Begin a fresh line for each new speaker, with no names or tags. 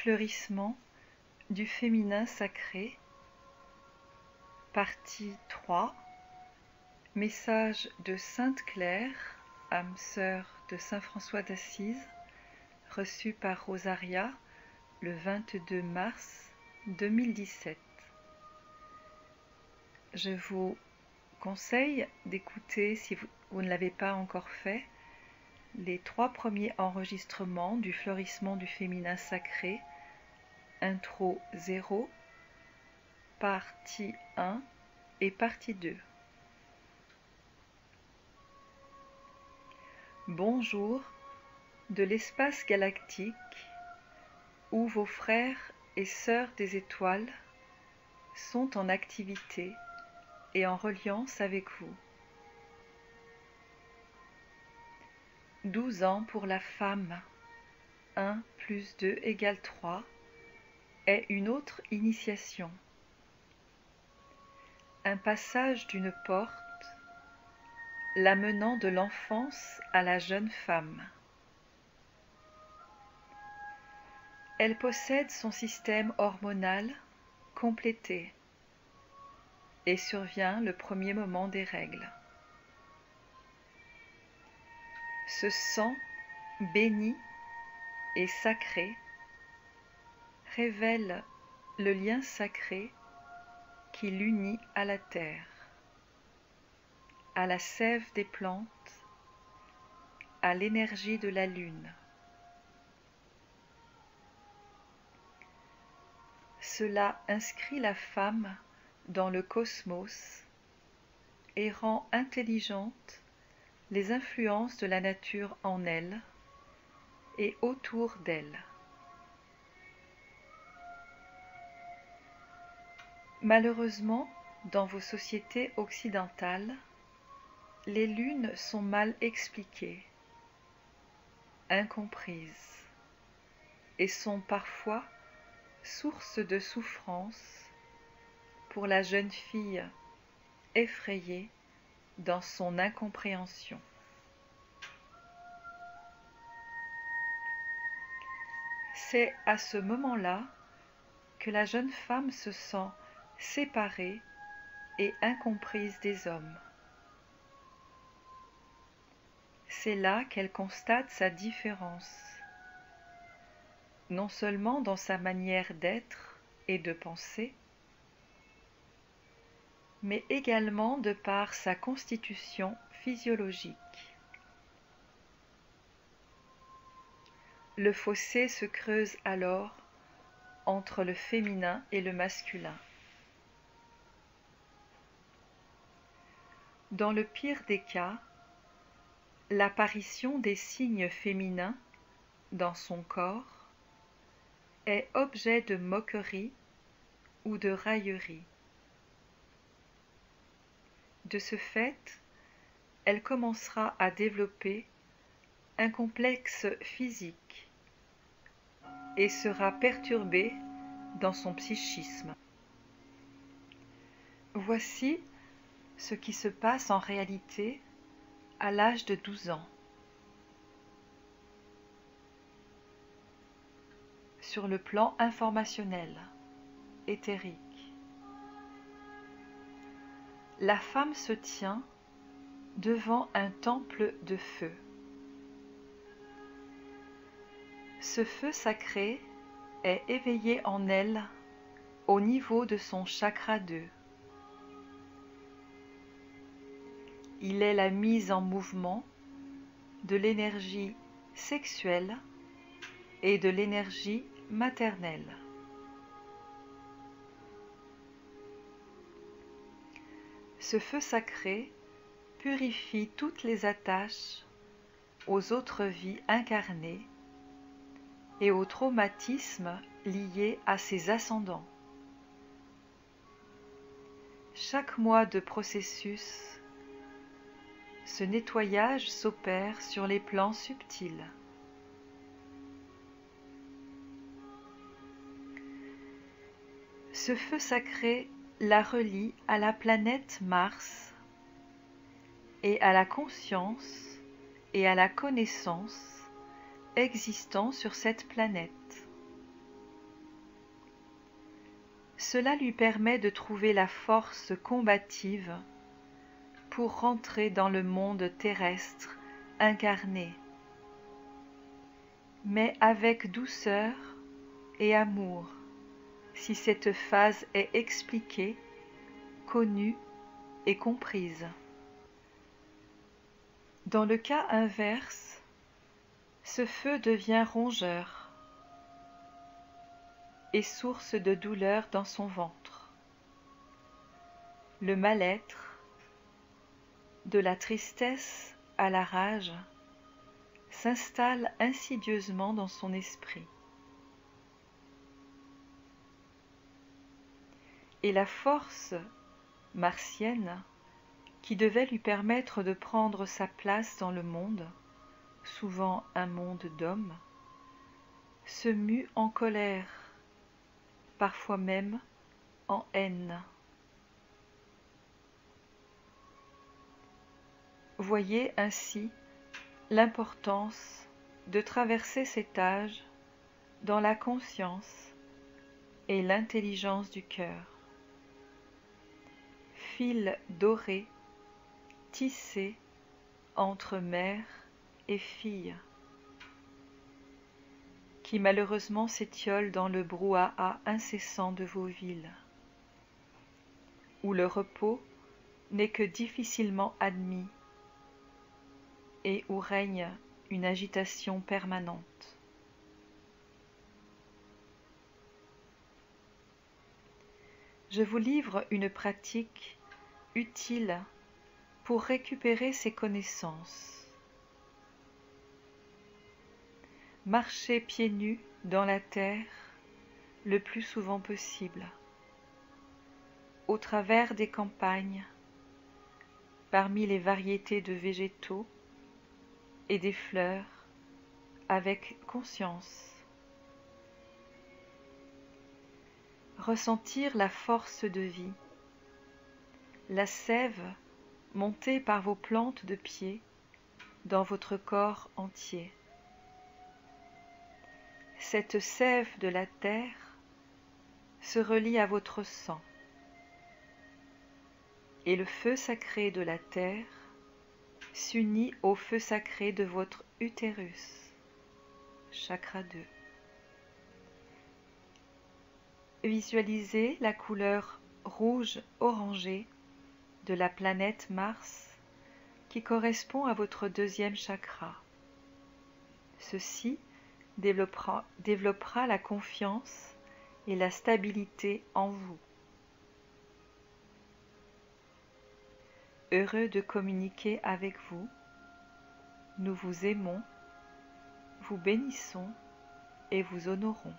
Fleurissement du féminin sacré, partie 3, message de Sainte Claire, âme sœur de Saint François d'Assise, reçu par Rosaria le 22 mars 2017. Je vous conseille d'écouter, si vous ne l'avez pas encore fait, les 3 premiers enregistrements du fleurissement du féminin sacré, intro 0, partie 1 et partie 2. Bonjour de l'espace galactique où vos frères et sœurs des étoiles sont en activité et en reliance avec vous. 12 ans pour la femme, 1 plus 2 égale 3, est une autre initiation. Un passage d'une porte, l'amenant de l'enfance à la jeune femme. Elle possède son système hormonal complété et survient le premier moment des règles. Ce sang béni et sacré révèle le lien sacré qui l'unit à la terre, à la sève des plantes, à l'énergie de la lune. Cela inscrit la femme dans le cosmos et rend intelligente les influences de la nature en elle et autour d'elle. Malheureusement, dans vos sociétés occidentales, les lunes sont mal expliquées, incomprises, et sont parfois source de souffrance pour la jeune fille effrayée dans son incompréhension. C'est à ce moment-là que la jeune femme se sent séparée et incomprise des hommes. C'est là qu'elle constate sa différence, non seulement dans sa manière d'être et de penser, mais également de par sa constitution physiologique. Le fossé se creuse alors entre le féminin et le masculin. Dans le pire des cas, l'apparition des signes féminins dans son corps est objet de moquerie ou de raillerie. De ce fait, elle commencera à développer un complexe physique et sera perturbée dans son psychisme. Voici ce qui se passe en réalité à l'âge de 12 ans. Sur le plan informationnel, éthérique, la femme se tient devant un temple de feu. Ce feu sacré est éveillé en elle au niveau de son chakra 2. Il est la mise en mouvement de l'énergie sexuelle et de l'énergie maternelle. Ce feu sacré purifie toutes les attaches aux autres vies incarnées et aux traumatismes liés à ses ascendants. Chaque mois de processus, ce nettoyage s'opère sur les plans subtils. Ce feu sacré la relie à la planète Mars et à la conscience et à la connaissance existant sur cette planète. Cela lui permet de trouver la force combative pour rentrer dans le monde terrestre incarné, mais avec douceur et amour, si cette phase est expliquée, connue et comprise. Dans le cas inverse, ce feu devient rongeur et source de douleur dans son ventre. Le mal-être, de la tristesse à la rage, s'installe insidieusement dans son esprit. Et la force martienne, qui devait lui permettre de prendre sa place dans le monde, souvent un monde d'hommes, se mue en colère, parfois même en haine. Voyez ainsi l'importance de traverser cet âge dans la conscience et l'intelligence du cœur. Fil doré tissé entre mère et fille, qui malheureusement s'étiole dans le brouhaha incessant de vos villes, où le repos n'est que difficilement admis et où règne une agitation permanente. Je vous livre une pratique utile pour récupérer ses connaissances. Marchez pieds nus dans la terre le plus souvent possible, au travers des campagnes, parmi les variétés de végétaux et des fleurs, avec conscience. Ressentir la force de vie, la sève montée par vos plantes de pied dans votre corps entier. Cette sève de la terre se relie à votre sang, et le feu sacré de la terre s'unit au feu sacré de votre utérus, chakra 2. Visualisez la couleur rouge-orangée de la planète Mars qui correspond à votre deuxième chakra. Ceci développera la confiance et la stabilité en vous. Heureux de communiquer avec vous, nous vous aimons, vous bénissons et vous honorons.